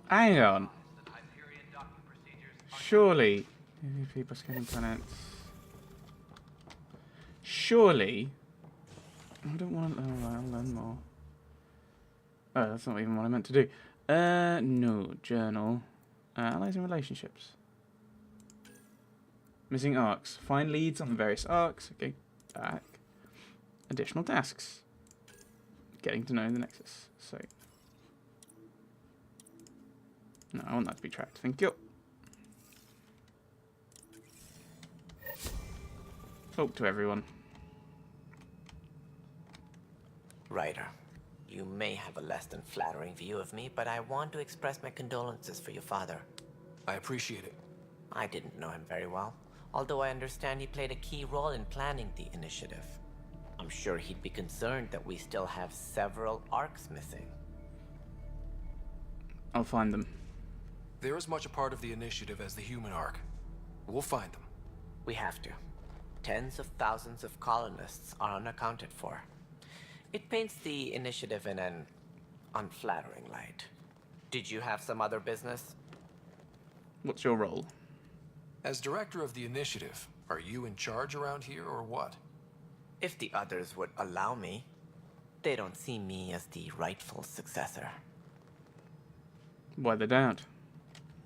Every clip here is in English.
Hang on. Surely. People scanning planets. Surely. I don't want to. Oh, I'll learn more. Oh, that's not even what I meant to do. No. Journal. Allies and relationships. Missing arcs. Find leads on the various arcs. Okay. Back. Additional tasks. Getting to know the Nexus. So. No, I want that to be tracked. Thank you. Talk to everyone. Ryder, you may have a less than flattering view of me, but I want to express my condolences for your father. I appreciate it. I didn't know him very well, although I understand he played a key role in planning the initiative. I'm sure he'd be concerned that we still have several arcs missing. I'll find them. They're as much a part of the initiative as the human arc. We'll find them. We have to. Tens of thousands of colonists are unaccounted for. It paints the initiative in an unflattering light. Did you have some other business? What's your role? As director of the initiative, are you in charge around here or what? If the others would allow me. They don't see me as the rightful successor. Why the doubt?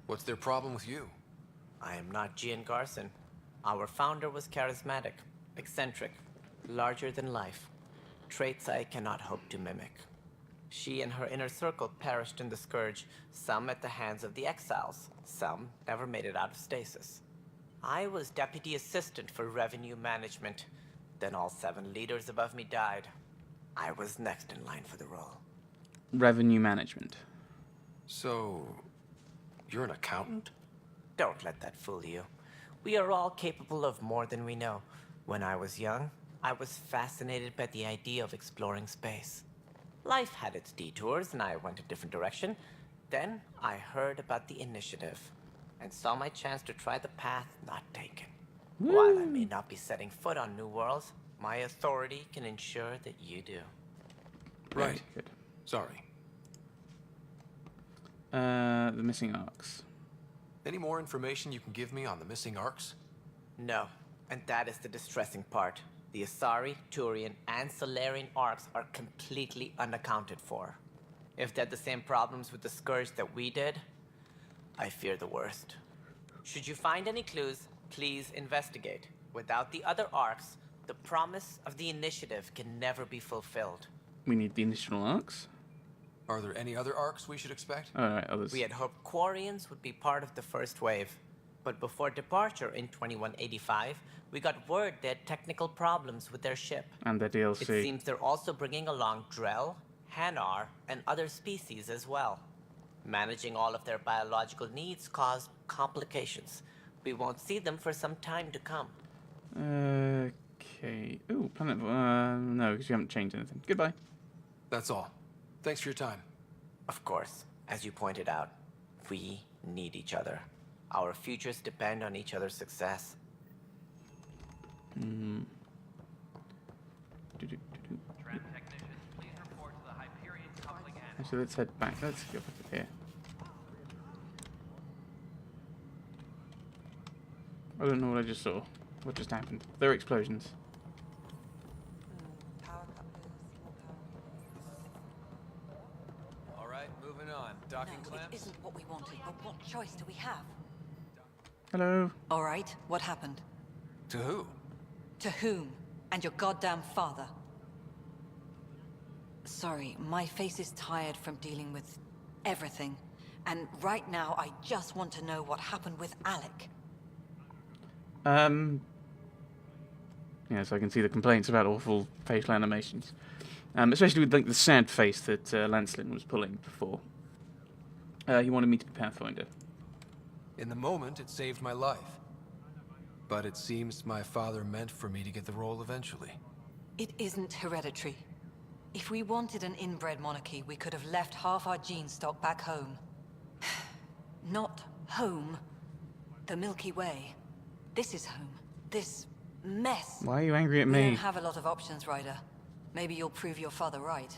What's their problem with you? I am not Gian Garson. Our founder was charismatic, eccentric, larger than life. Traits I cannot hope to mimic. She and her inner circle perished in the Scourge, some at the hands of the Exiles, some never made it out of stasis. I was deputy assistant for revenue management. Then all 7 leaders above me died. I was next in line for the role. Revenue management. So, you're an accountant? Don't let that fool you. We are all capable of more than we know. When I was young, I was fascinated by the idea of exploring space. Life had its detours and I went a different direction. Then I heard about the initiative and saw my chance to try the path not taken. While I may not be setting foot on new worlds, my authority can ensure that you do. Right. Good. Sorry. The missing arcs. Any more information you can give me on the missing arcs? No, and that is the distressing part. The Asari, Turian, and Solarian arcs are completely unaccounted for. If they had the same problems with the Scourge that we did, I fear the worst. Should you find any clues, please investigate. Without the other arcs, the promise of the initiative can never be fulfilled. We need the initial arcs. Are there any other arcs we should expect? Alright, others. We had hoped Quarians would be part of the first wave. But before departure in 2185, we got word they had technical problems with their ship. And their DLC. It seems they're also bringing along Drell, Hanar, and other species as well. Managing all of their biological needs caused complications. We won't see them for some time to come. Okay. Ooh, planet. No, because you haven't changed anything. Goodbye. That's all. Thanks for your time. Of course, as you pointed out, we need each other. Our futures depend on each other's success. Hmm. So let's head back. Let's go back here. I don't know what I just saw. What just happened? There are explosions. All right, moving on. Docking No, clamps? it isn't what we wanted, but what choice do we have? Hello. All right, what happened? To who? To whom? And your goddamn father. Sorry, my face is tired from dealing with everything. And right now, I just want to know what happened with Alec. Yeah, so I can see the complaints about awful facial animations. Especially with like the sad face that Lancelin was pulling before. He wanted me to be Pathfinder. In the moment, it saved my life. But it seems my father meant for me to get the role eventually. It isn't hereditary. If we wanted an inbred monarchy, we could have left half our gene stock back home. Not home. The Milky Way. This is home. This mess. Why are you angry at We me? don't have a lot of options, Ryder. Maybe you'll prove your father right.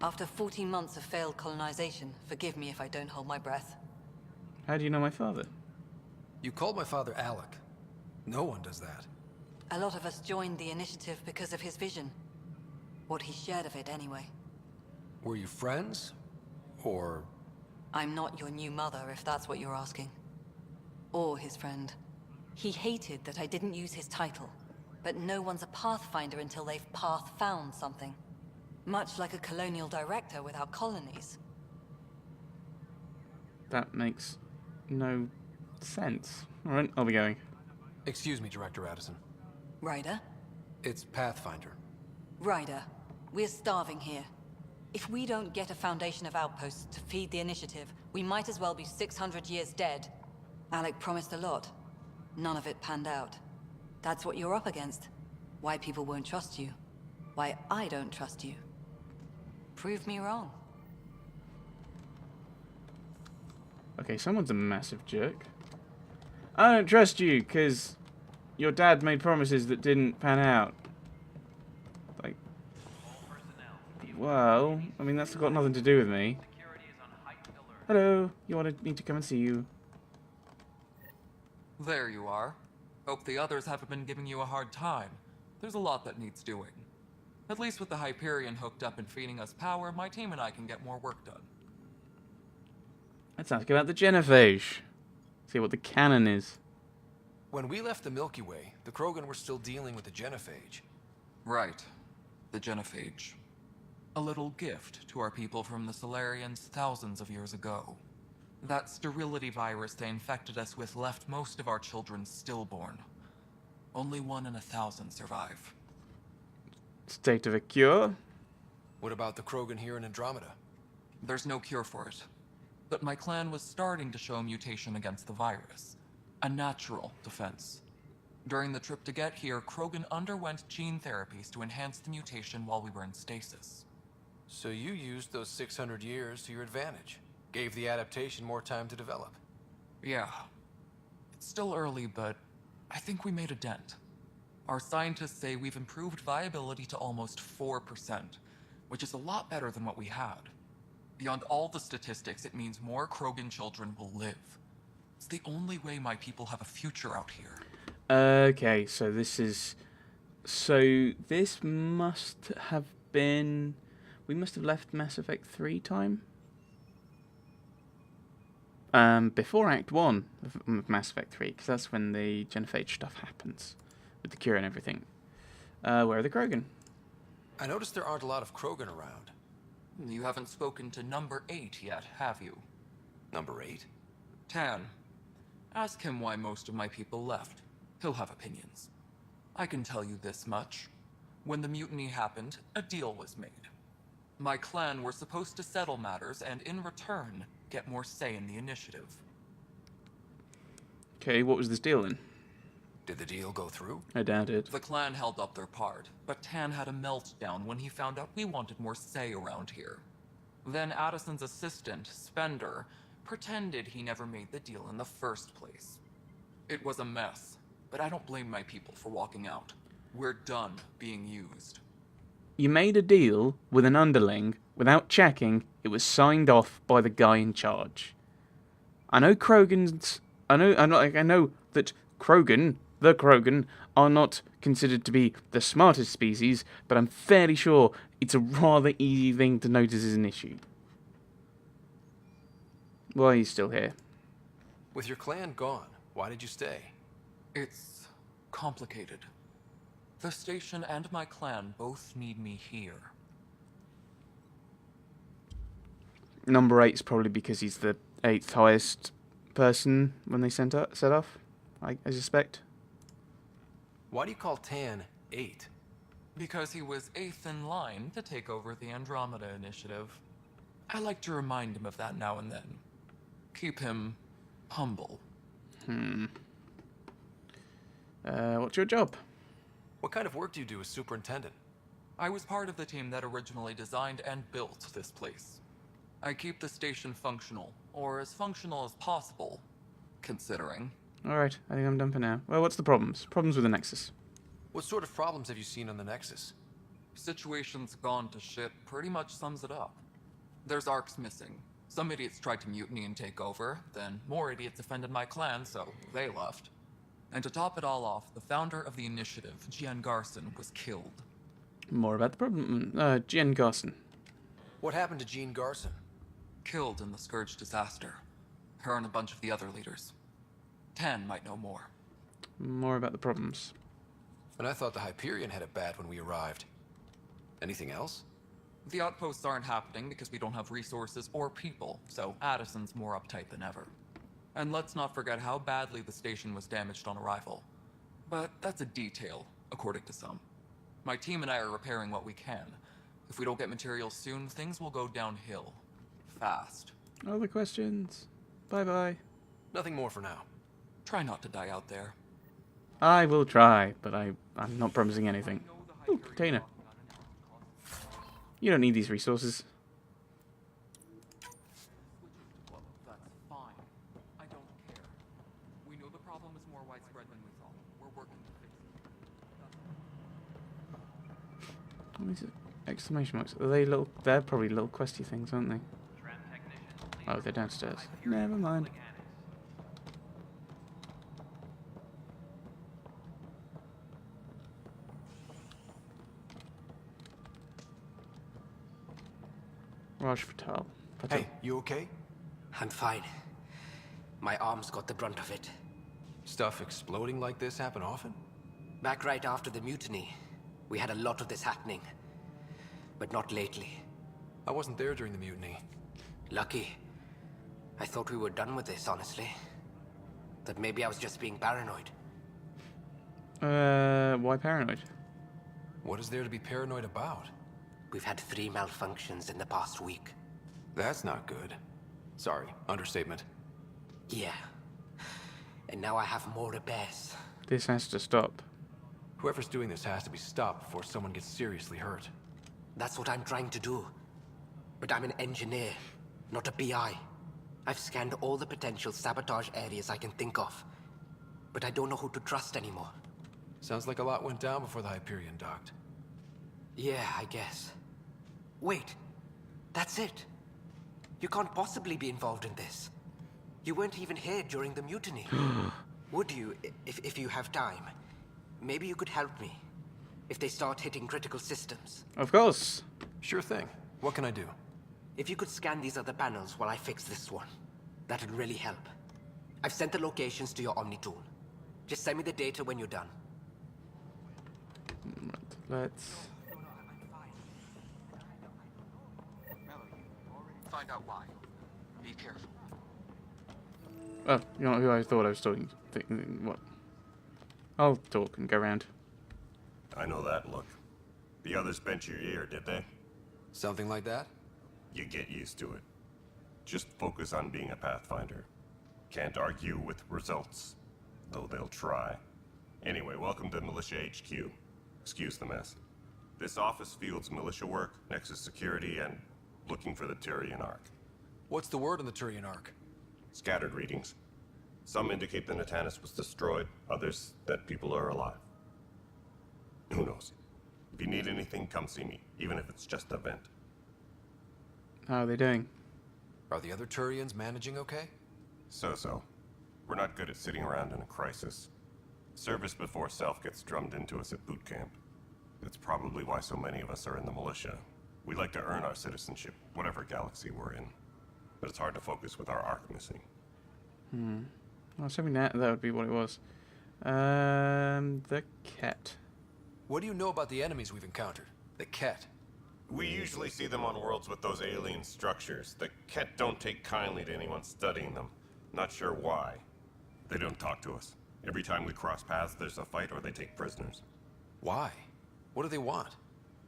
After 14 months of failed colonization, forgive me if I don't hold my breath. How do you know my father? You called my father Alec. No one does that. A lot of us joined the initiative because of his vision. What he shared of it, anyway. Were you friends? Or... I'm not your new mother, if that's what you're asking. Or his friend. He hated that I didn't use his title. But no one's a pathfinder until they've path-found something. Much like a colonial director without colonies. That makes no sense. Alright, I'll be going. Excuse me, Director Addison. Ryder? It's Pathfinder. Ryder, we're starving here. If we don't get a foundation of outposts to feed the initiative, we might as well be 600 years dead. Alec promised a lot. None of it panned out. That's what you're up against. Why people won't trust you. Why I don't trust you. Prove me wrong. Okay, someone's a massive jerk. I don't trust you, because your dad made promises that didn't pan out. Like, well, I mean, that's got nothing to do with me. Hello, you wanted me to come and see you. There you are. Hope the others haven't been giving you a hard time. There's a lot that needs doing. At least with the Hyperion hooked up and feeding us power, my team and I can get more work done. Let's ask about the genophage. See what the canon is. When we left the Milky Way, the Krogan were still dealing with the genophage. Right. The genophage. A little gift to our people from the Solarians thousands of years ago. That sterility virus they infected us with left most of our children stillborn. Only 1 in 1,000 survive. State of a cure? What about the Krogan here in Andromeda? There's no cure for it. But my clan was starting to show a mutation against the virus. A natural defense. During the trip to get here, Krogan underwent gene therapies to enhance the mutation while we were in stasis. So you used those 600 years to your advantage. Gave the adaptation more time to develop. Yeah. It's still early, but I think we made a dent. Our scientists say we've improved viability to almost 4%, which is a lot better than what we had. Beyond all the statistics, it means more Krogan children will live. It's the only way my people have a future out here. Okay, so this is... So this must have been... We must have left Mass Effect 3 time? Before Act 1 of Mass Effect 3, because that's when the genophage stuff happens. With the cure and everything. Where are the Krogan? I noticed there aren't a lot of Krogan around. You haven't spoken to number 8 yet, have you? Number 8? Tan. Ask him why most of my people left. He'll have opinions. I can tell you this much. When the mutiny happened, a deal was made. My clan were supposed to settle matters and, in return, get more say in the initiative. Okay, what was this deal then? Did the deal go through? I doubt it. The clan held up their part, but Tan had a meltdown when he found out we wanted more say around here. Then Addison's assistant, Spender, pretended he never made the deal in the first place. It was a mess, but I don't blame my people for walking out. We're done being used. You made a deal with an underling without checking it was signed off by the guy in charge. I know Krogans... I know that the Krogan, are not considered to be the smartest species, but I'm fairly sure it's a rather easy thing to notice as an issue. Why are you still here? With your clan gone, why did you stay? It's complicated. The station and my clan both need me here. Number 8's probably because he's the 8th highest person when they set off, I suspect. Why do you call Tan 8? Because he was 8th in line to take over the Andromeda initiative. I like to remind him of that now and then. Keep him humble. What's your job? What kind of work do you do as superintendent? I was part of the team that originally designed and built this place. I keep the station functional, or as functional as possible, considering. Alright, I think I'm done for now. Well, what's the problems? Problems with the Nexus. What sort of problems have you seen on the Nexus? Situation's gone to shit pretty much sums it up. There's arcs missing. Some idiots tried to mutiny and take over, then more idiots offended my clan, so they left. And to top it all off, the founder of the initiative, Gian Garson, was killed. More about the problem. Jen Garson. What happened to Jean Garson? Killed in the Scourge disaster. Her and a bunch of the other leaders. Tan might know more. More about the problems. And I thought the Hyperion had it bad when we arrived. Anything else? The outposts aren't happening because we don't have resources or people, so Addison's more uptight than ever. And let's not forget how badly the station was damaged on arrival. But that's a detail, according to some. My team and I are repairing what we can. If we don't get materials soon, things will go downhill. Fast. Other questions? Bye-bye. Nothing more for now. Try not to die out there. I will try, but I'm not promising anything. Ooh, container. You don't need these resources. That's fine. I don't care. We know the problem is more widespread than we thought. We're working to fix it. What is it? Exclamation marks. Are they little? They're probably little questy things, aren't they? Oh, they're downstairs. Never mind. Raj Patel. Hey, you okay? I'm fine. My arms got the brunt of it. Stuff exploding like this happen often? Back right after the mutiny, we had a lot of this happening. But not lately. I wasn't there during the mutiny. Lucky. I thought we were done with this, honestly. That maybe I was just being paranoid. Why paranoid? What is there to be paranoid about? We've had 3 malfunctions in the past week. That's not good. Sorry, understatement. Yeah. And now I have more repairs. This has to stop. Whoever's doing this has to be stopped before someone gets seriously hurt. That's what I'm trying to do. But I'm an engineer, not a PI. I've scanned all the potential sabotage areas I can think of. But I don't know who to trust anymore. Sounds like a lot went down before the Hyperion docked. Yeah, I guess. Wait. That's it. You can't possibly be involved in this. You weren't even here during the mutiny. Would you, if you have time? Maybe you could help me. If they start hitting critical systems. Of course. Sure thing. What can I do? If you could scan these other panels while I fix this one, that'd really help. I've sent the locations to your Omni tool. Just send me the data when you're done. Let's... Find out why. Be careful. Oh, you know who I thought I was talking to? What? I'll talk and go around. I know that look. The others bent your ear, did they? Something like that? You get used to it. Just focus on being a Pathfinder. Can't argue with results, though they'll try. Anyway, welcome to Militia HQ. Excuse the mess. This office fields militia work, Nexus security, and looking for the Turian Ark. What's the word on the Turian Ark? Scattered readings. Some indicate the Natanus was destroyed, others that people are alive. Who knows? If you need anything, come see me, even if it's just a vent. How are they doing? Are the other Turians managing okay? So-so. We're not good at sitting around in a crisis. Service before self gets drummed into us at boot camp. That's probably why so many of us are in the militia. We like to earn our citizenship, whatever galaxy we're in. But it's hard to focus with our arc missing. I was hoping that would be what it was. The cat. What do you know about the enemies we've encountered? The Ket. We usually see them on worlds with those alien structures. The Ket don't take kindly to anyone studying them. Not sure why. They don't talk to us. Every time we cross paths, there's a fight or they take prisoners. Why? What do they want?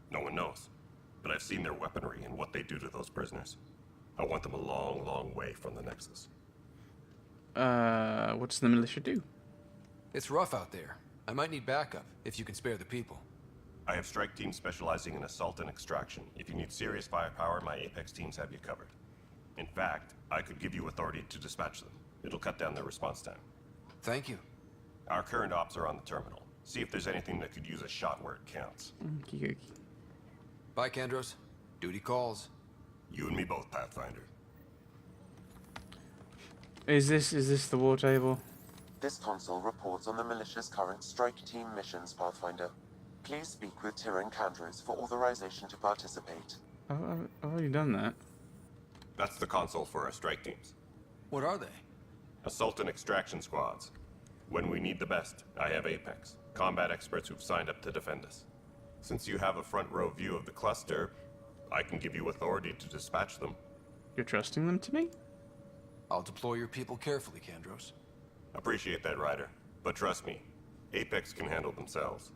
No one knows. But I've seen their weaponry and what they do to those prisoners. I want them a long, long way from the Nexus. What does the militia do? It's rough out there. I might need backup, if you can spare the people. I have strike teams specializing in assault and extraction. If you need serious firepower, my Apex teams have you covered. In fact, I could give you authority to dispatch them. It'll cut down their response time. Thank you. Our current ops are on the terminal. See if there's anything that could use a shot where it counts. Okey-dokey. Bye, Kandros. Duty calls. You and me both, Pathfinder. Is this the war table? This console reports on the militia's current strike team missions, Pathfinder. Please speak with Tyrion Kandros for authorization to participate. I've already done that. That's the console for our strike teams. What are they? Assault and extraction squads. When we need the best, I have Apex, combat experts who've signed up to defend us. Since you have a front row view of the cluster, I can give you authority to dispatch them. You're trusting them to me? I'll deploy your people carefully, Kandros. Appreciate that, Ryder. But trust me, Apex can handle themselves.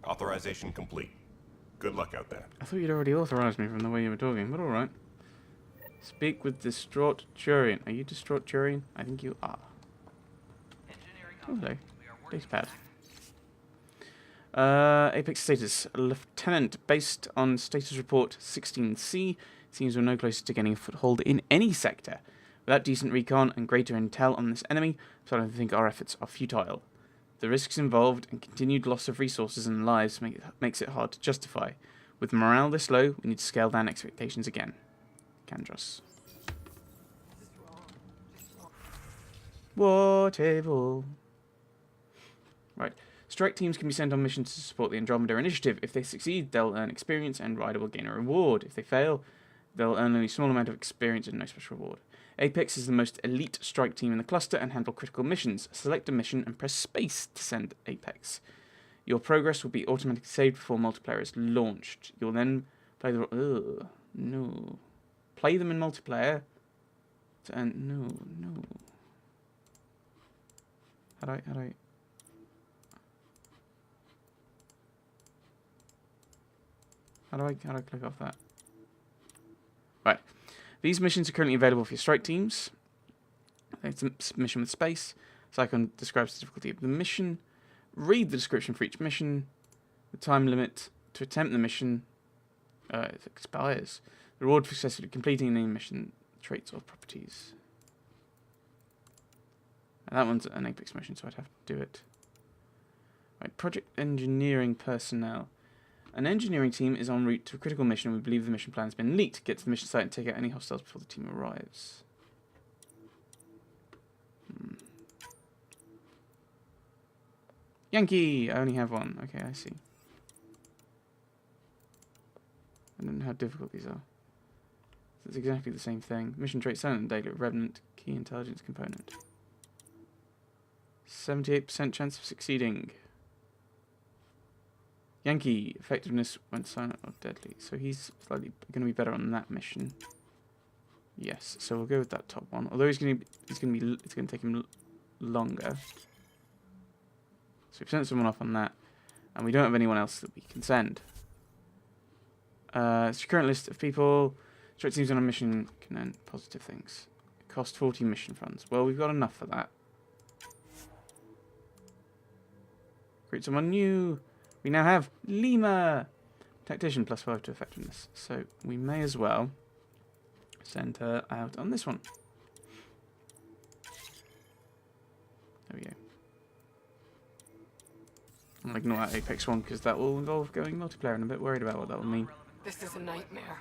Authorization complete. Good luck out there. I thought you'd already authorized me from the way you were talking, but alright. Speak with distraught Turian. Are you distraught Turian? I think you are. Hello. Base pad. Apex status. Lieutenant, based on status report 16C, seems we're no closer to getting a foothold in any sector. Without decent recon and greater intel on this enemy, so I don't think our efforts are futile. The risks involved and continued loss of resources and lives makes it hard to justify. With morale this low, we need to scale down expectations again. Kandros. War table. Right. Strike teams can be sent on missions to support the Andromeda initiative. If they succeed, they'll earn experience and Ryder will gain a reward. If they fail, they'll earn only a small amount of experience and no special reward. Apex is the most elite strike team in the cluster and handle critical missions. Select a mission and press space to send Apex. Your progress will be automatically saved before multiplayer is launched. You'll then play the... no. Play them in multiplayer to earn... No. How do I... How do I click off that? Right. These missions are currently available for your strike teams. It's a mission with space. Psychon describes the difficulty of the mission. Read the description for each mission. The time limit to attempt the mission it expires. The reward for successfully completing any mission, traits or properties. And that one's an Apex mission, so I'd have to do it. Right, project engineering personnel. An engineering team is en route to a critical mission and we believe the mission plan has been leaked. Get to the mission site and take out any hostiles before the team arrives. Yankee! I only have one. Okay, I see. I don't know how difficult these are. It's exactly the same thing. Mission trait silent daily revenant key intelligence component. 78% chance of succeeding. Yankee, effectiveness when silent or deadly. So he's slightly going to be better on that mission. Yes, so we'll go with that top one. Although it's going to take him longer. So we've sent someone off on that, and we don't have anyone else that we can send. It's your current list of people. Strike teams on a mission can earn positive things. It costs 40 mission funds. Well, we've got enough for that. Create someone new. We now have Lima, tactician +5 to effectiveness. So we may as well send her out on this one. There we go. I'll ignore that Apex one because that will involve going multiplayer and I'm a bit worried about what that will mean. This is a nightmare.